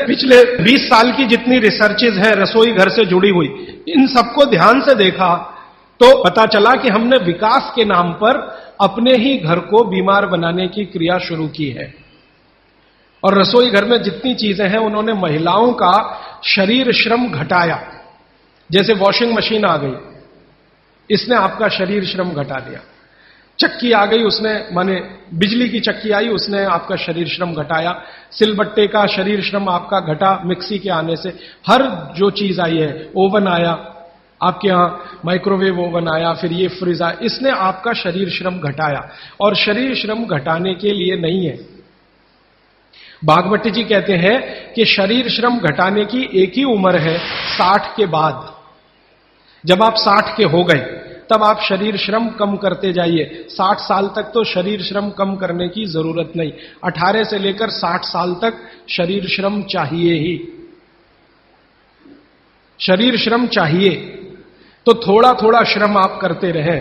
पिछले 20 साल की जितनी रिसर्चेज हैं रसोई घर से जुड़ी हुई, इन सबको ध्यान से देखा तो पता चला कि हमने विकास के नाम पर अपने ही घर को बीमार बनाने की क्रिया शुरू की है। और रसोई घर में जितनी चीजें हैं उन्होंने महिलाओं का शरीर श्रम घटाया। जैसे वॉशिंग मशीन आ गई, इसने आपका शरीर श्रम घटा दिया। चक्की आ गई, उसने माने बिजली की चक्की आई, उसने आपका शरीर श्रम घटाया। सिलबट्टे का शरीर श्रम आपका घटा मिक्सी के आने से। हर जो चीज आई है, ओवन आया आपके यहां, माइक्रोवेव ओवन आया, फिर ये फ्रिज आया, इसने आपका शरीर श्रम घटाया। और शरीर श्रम घटाने के लिए नहीं है। भागवती जी कहते हैं कि शरीर श्रम घटाने की एक ही उम्र है, 60 के बाद। जब आप 60 के हो गए तब आप शरीर श्रम कम करते जाइए। 60 साल तक तो शरीर श्रम कम करने की जरूरत नहीं, 18 से लेकर 60 साल तक शरीर श्रम चाहिए ही। शरीर श्रम चाहिए तो थोड़ा थोड़ा श्रम आप करते रहें।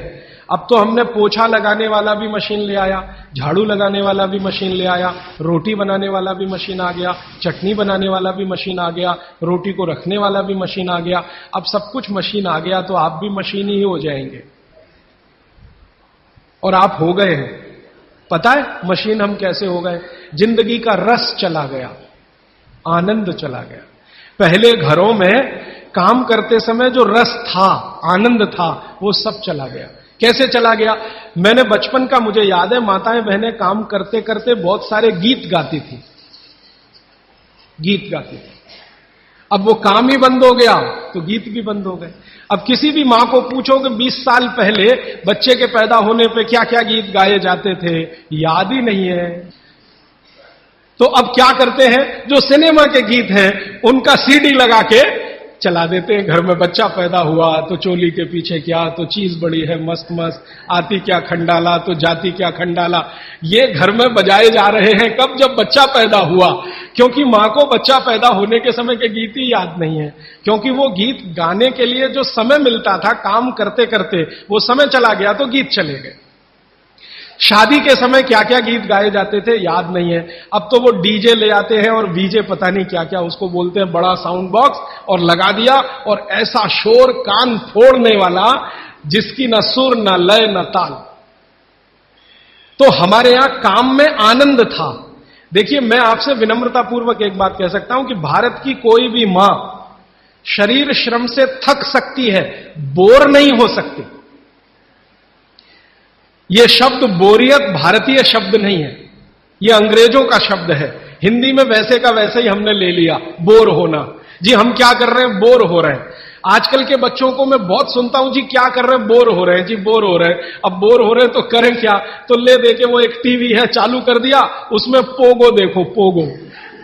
अब तो हमने पोछा लगाने वाला भी मशीन ले आया, झाड़ू लगाने वाला भी मशीन ले आया, रोटी बनाने वाला भी मशीन आ गया, चटनी बनाने वाला भी मशीन आ गया, रोटी को रखने वाला भी मशीन आ गया। अब सब कुछ मशीन आ गया तो आप भी मशीन ही हो जाएंगे। और आप हो गए हैं। पता है मशीन हम कैसे हो गए? जिंदगी का रस चला गया, आनंद चला गया। पहले घरों में काम करते समय जो रस था, आनंद था, वो सब चला गया। कैसे चला गया? मैंने बचपन का मुझे याद है, माताएं बहनें काम करते करते बहुत सारे गीत गाती थी, गीत गाती थी। अब वो काम ही बंद हो गया तो गीत भी बंद हो गए। अब किसी भी मां को पूछो कि 20 साल पहले बच्चे के पैदा होने पे क्या क्या गीत गाए जाते थे, याद ही नहीं है। तो अब क्या करते हैं, जो सिनेमा के गीत हैं उनका सीडी लगा के चला देते हैं। घर में बच्चा पैदा हुआ तो चोली के पीछे क्या, तो चीज बड़ी है मस्त मस्त, आती क्या खंडाला तो जाती क्या खंडाला, ये घर में बजाए जा रहे हैं। कब? जब बच्चा पैदा हुआ। क्योंकि मां को बच्चा पैदा होने के समय के गीत ही याद नहीं है, क्योंकि वो गीत गाने के लिए जो समय मिलता था काम करते करते, वो समय चला गया तो गीत चले गए। शादी के समय क्या क्या गीत गाए जाते थे याद नहीं है। अब तो वो डीजे ले आते हैं और वीजे पता नहीं क्या क्या उसको बोलते हैं, बड़ा साउंड बॉक्स, और लगा दिया और ऐसा शोर कान फोड़ने वाला जिसकी न सुर न लय न ताल। तो हमारे यहां काम में आनंद था। देखिए मैं आपसे विनम्रतापूर्वक एक बात कह सकता हूं कि भारत की कोई भी मां शरीर श्रम से थक सकती है, बोर नहीं हो सकती। यह शब्द बोरियत भारतीय शब्द नहीं है, यह अंग्रेजों का शब्द है। हिंदी में वैसे का वैसे ही हमने ले लिया, बोर होना। जी हम क्या कर रहे हैं? बोर हो रहे हैं। आजकल के बच्चों को मैं बहुत सुनता हूं, जी क्या कर रहे हैं? बोर हो रहे हैं। जी बोर हो रहे हैं। अब बोर हो रहे हैं तो करें क्या? तो ले दे के वो एक टीवी है चालू कर दिया, उसमें पोगो देखो, पोगो।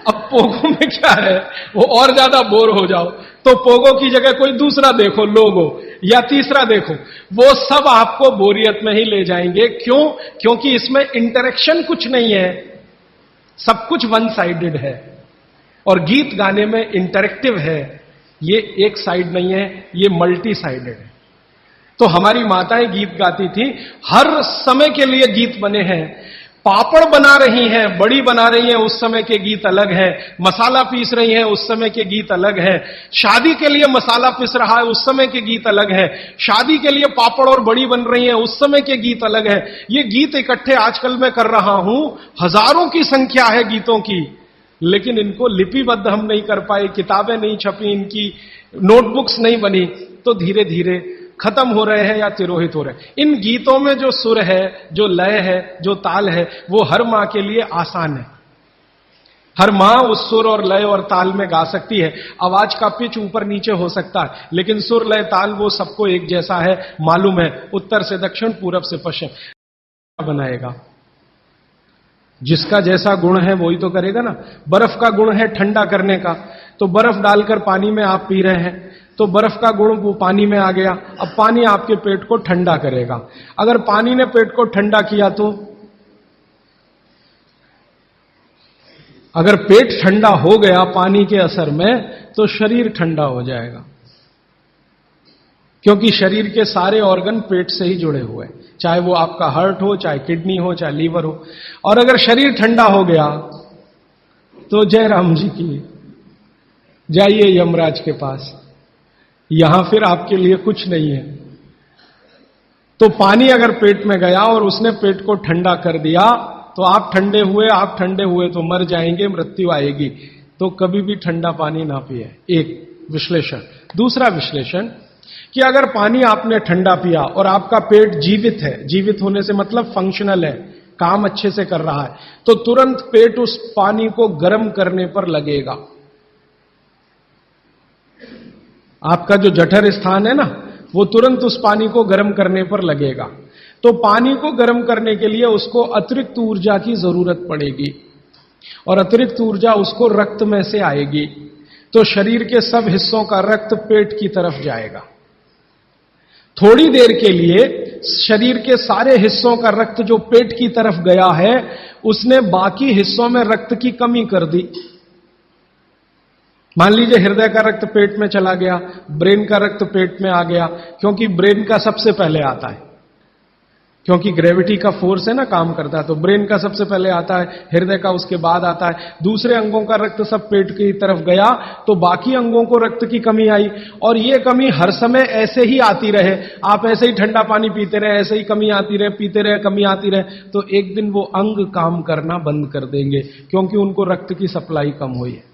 अब पोगो में क्या है, वो और ज्यादा बोर हो जाओ तो पोगो की जगह कोई दूसरा देखो, लोगो, या तीसरा देखो। वो सब आपको बोरियत में ही ले जाएंगे। क्यों? क्योंकि इसमें इंटरेक्शन कुछ नहीं है, सब कुछ वन साइडेड है। और गीत गाने में इंटरेक्टिव है, ये एक साइड नहीं है, ये मल्टी साइडेड है। तो हमारी माताएं गीत गाती थी, हर समय के लिए गीत बने हैं। पापड़ बना रही हैं, बड़ी बना रही हैं, उस समय के गीत अलग है। मसाला पीस रही हैं, उस समय के गीत अलग है। शादी के लिए मसाला पीस रहा है, उस समय के गीत अलग है। शादी के लिए पापड़ और बड़ी बन रही हैं, उस समय के गीत अलग है। ये गीत इकट्ठे आजकल मैं कर रहा हूं, हजारों की संख्या है गीतों की, लेकिन इनको लिपिबद्ध हम नहीं कर पाए, किताबें नहीं छपी, इनकी नोटबुक्स नहीं बनी, तो धीरे धीरे खत्म हो रहे हैं या तिरोहित हो रहे हैं। इन गीतों में जो सुर है, जो लय है, जो ताल है, वो हर मां के लिए आसान है। हर मां उस सुर और लय और ताल में गा सकती है। आवाज का पिच ऊपर नीचे हो सकता है, लेकिन सुर लय ताल वो सबको एक जैसा है, मालूम है, उत्तर से दक्षिण, पूरब से पश्चिम। बनाएगा जिसका जैसा गुण है वही तो करेगा ना। बर्फ का गुण है ठंडा करने का, तो बर्फ डालकर पानी में आप पी रहे हैं, तो बर्फ का गुण वो पानी में आ गया। अब पानी आपके पेट को ठंडा करेगा। अगर पानी ने पेट को ठंडा किया तो, अगर पेट ठंडा हो गया पानी के असर में, तो शरीर ठंडा हो जाएगा। क्योंकि शरीर के सारे ऑर्गन पेट से ही जुड़े हुए हैं, चाहे वो आपका हार्ट हो, चाहे किडनी हो, चाहे लीवर हो। और अगर शरीर ठंडा हो गया तो जय राम जी की, जाइए यमराज के पास, यहां फिर आपके लिए कुछ नहीं है। तो पानी अगर पेट में गया और उसने पेट को ठंडा कर दिया तो आप ठंडे हुए तो मर जाएंगे, मृत्यु आएगी। तो कभी भी ठंडा पानी ना पिए, एक विश्लेषण। दूसरा विश्लेषण कि अगर पानी आपने ठंडा पिया और आपका पेट जीवित है, जीवित होने से मतलब फंक्शनल है, काम अच्छे से कर रहा है, तो तुरंत पेट उस पानी को गर्म करने पर लगेगा। आपका जो जठर स्थान है ना, वो तुरंत उस पानी को गर्म करने पर लगेगा। तो पानी को गर्म करने के लिए उसको अतिरिक्त ऊर्जा की जरूरत पड़ेगी और अतिरिक्त ऊर्जा उसको रक्त में से आएगी। तो शरीर के सब हिस्सों का रक्त पेट की तरफ जाएगा। थोड़ी देर के लिए शरीर के सारे हिस्सों का रक्त जो पेट की तरफ गया है, उसने बाकी हिस्सों में रक्त की कमी कर दी। मान लीजिए हृदय का रक्त पेट में चला गया, ब्रेन का रक्त पेट में आ गया, क्योंकि ब्रेन का सबसे पहले आता है, क्योंकि ग्रेविटी का फोर्स है ना, काम करता है, तो ब्रेन का सबसे पहले आता है, हृदय का उसके बाद आता है। दूसरे अंगों का रक्त सब पेट की तरफ गया तो बाकी अंगों को रक्त की कमी आई। और ये कमी हर समय ऐसे ही आती रहे, आप ऐसे ही ठंडा पानी पीते रहे, ऐसे ही कमी आती रहे, पीते रहे, कमी आती रहे, तो एक दिन वो अंग काम करना बंद कर देंगे, क्योंकि उनको रक्त की सप्लाई कम हुई है।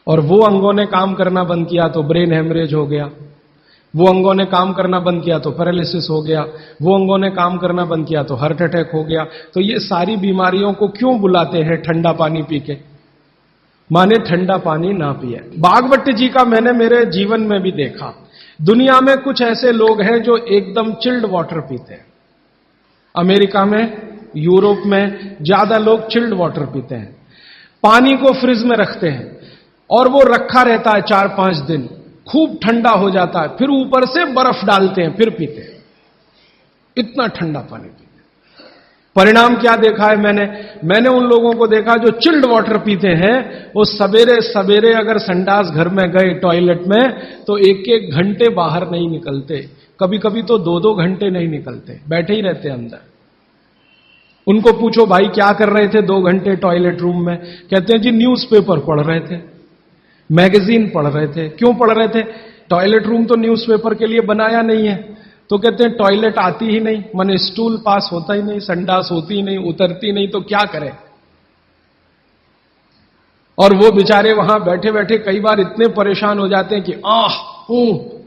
और वो अंगों ने काम करना बंद किया तो ब्रेन हेमरेज हो गया, वो अंगों ने काम करना बंद किया तो पैरालिसिस हो गया, वो अंगों ने काम करना बंद किया तो हार्ट अटैक हो गया। तो ये सारी बीमारियों को क्यों बुलाते हैं ठंडा पानी पी के? माने ठंडा पानी ना पिए। बागवट जी का मैंने मेरे जीवन में भी देखा। दुनिया में कुछ ऐसे लोग हैं जो एकदम चिल्ड वाटर पीते हैं। अमेरिका में, यूरोप में ज्यादा लोग चिल्ड वाटर पीते हैं। पानी को फ्रिज में रखते हैं और वो रखा रहता है 4-5 दिन, खूब ठंडा हो जाता है, फिर ऊपर से बर्फ डालते हैं, फिर पीते हैं। इतना ठंडा पानी पीते हैं। परिणाम क्या देखा है मैंने उन लोगों को देखा जो चिल्ड वाटर पीते हैं, वो सवेरे सवेरे अगर संडास घर में गए टॉयलेट में तो 1-1 घंटे बाहर नहीं निकलते, कभी कभी तो 2-2 घंटे नहीं निकलते, बैठे ही रहते अंदर। उनको पूछो भाई क्या कर रहे थे 2 घंटे टॉयलेट रूम में? कहते हैं जी न्यूज़पेपर पढ़ रहे थे, मैगजीन पढ़ रहे थे। क्यों पढ़ रहे थे? टॉयलेट रूम तो न्यूज़पेपर के लिए बनाया नहीं है। तो कहते हैं टॉयलेट आती ही नहीं, माने स्टूल पास होता ही नहीं, संडास होती ही नहीं, उतरती नहीं, तो क्या करें? और वो बेचारे वहां बैठे बैठे कई बार इतने परेशान हो जाते हैं कि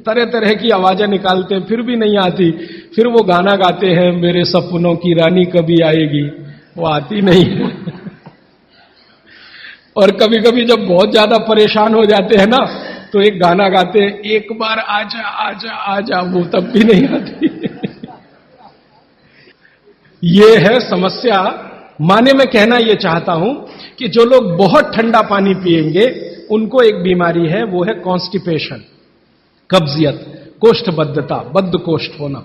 तरह तरह की आवाजें निकालते हैं, फिर भी नहीं आती। फिर वो गाना गाते हैं, मेरे सपनों की रानी कभी आएगी, वो आती नहीं है। और कभी कभी जब बहुत ज्यादा परेशान हो जाते हैं ना, तो एक गाना गाते हैं, एक बार आजा आजा आजा, वो तब भी नहीं आती। ये है समस्या। माने मैं कहना यह चाहता हूं कि जो लोग बहुत ठंडा पानी पिएंगे उनको एक बीमारी है, वो है कॉन्स्टिपेशन, कब्जियत, कोष्ठबद्धता, बद्ध कोष्ठ होना।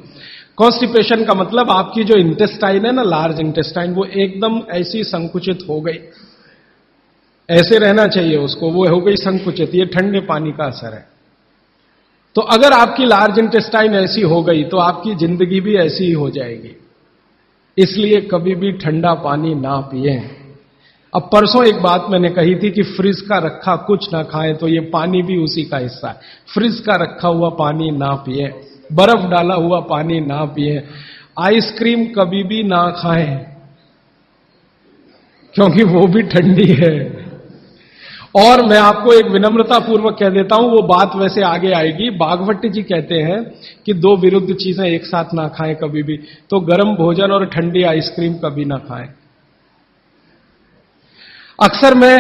कॉन्स्टिपेशन का मतलब आपकी जो इंटेस्टाइन है ना, लार्ज इंटेस्टाइन, वो एकदम ऐसी संकुचित हो गई, ऐसे रहना चाहिए उसको, वो हो गई संकुचित। ये ठंडे पानी का असर है। तो अगर आपकी लार्ज इंटेस्टाइन ऐसी हो गई तो आपकी जिंदगी भी ऐसी ही हो जाएगी। इसलिए कभी भी ठंडा पानी ना पिए। अब परसों एक बात मैंने कही थी कि फ्रिज का रखा कुछ ना खाएं, तो ये पानी भी उसी का हिस्सा है। फ्रिज का रखा हुआ पानी ना पिए, बर्फ डाला हुआ पानी ना पिए, आइसक्रीम कभी भी ना खाएं, क्योंकि वो भी ठंडी है। और मैं आपको एक विनम्रता पूर्वक कह देता हूं, वो बात वैसे आगे आएगी। बागवट जी कहते हैं कि 2 विरुद्ध चीजें एक साथ ना खाएं कभी भी, तो गर्म भोजन और ठंडी आइसक्रीम कभी ना खाएं। अक्सर मैं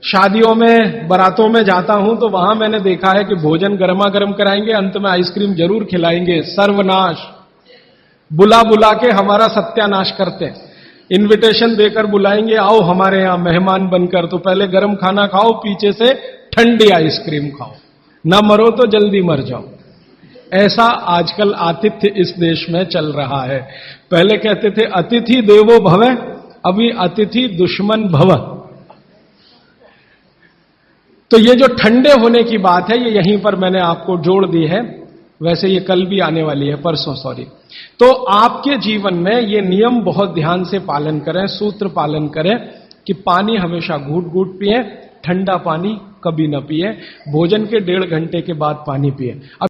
शादियों में, बारातों में जाता हूं तो वहां मैंने देखा है कि भोजन गर्मा गर्म कराएंगे, अंत में आइसक्रीम जरूर खिलाएंगे। सर्वनाश, बुला बुला के हमारा सत्यानाश करते हैं। इनविटेशन देकर बुलाएंगे, आओ हमारे यहां मेहमान बनकर, तो पहले गर्म खाना खाओ, पीछे से ठंडी आइसक्रीम खाओ, ना मरो तो जल्दी मर जाओ। ऐसा आजकल आतिथ्य इस देश में चल रहा है। पहले कहते थे अतिथि देवो भव, अभी अतिथि दुश्मन भव। तो ये जो ठंडे होने की बात है, ये यहीं पर मैंने आपको जोड़ दी है। वैसे ये कल भी आने वाली है, परसों, सॉरी। तो आपके जीवन में ये नियम बहुत ध्यान से पालन करें, सूत्र पालन करें कि पानी हमेशा घूट घूट पिए, ठंडा पानी कभी ना पिए, भोजन के 1.5 घंटे के बाद पानी पिए।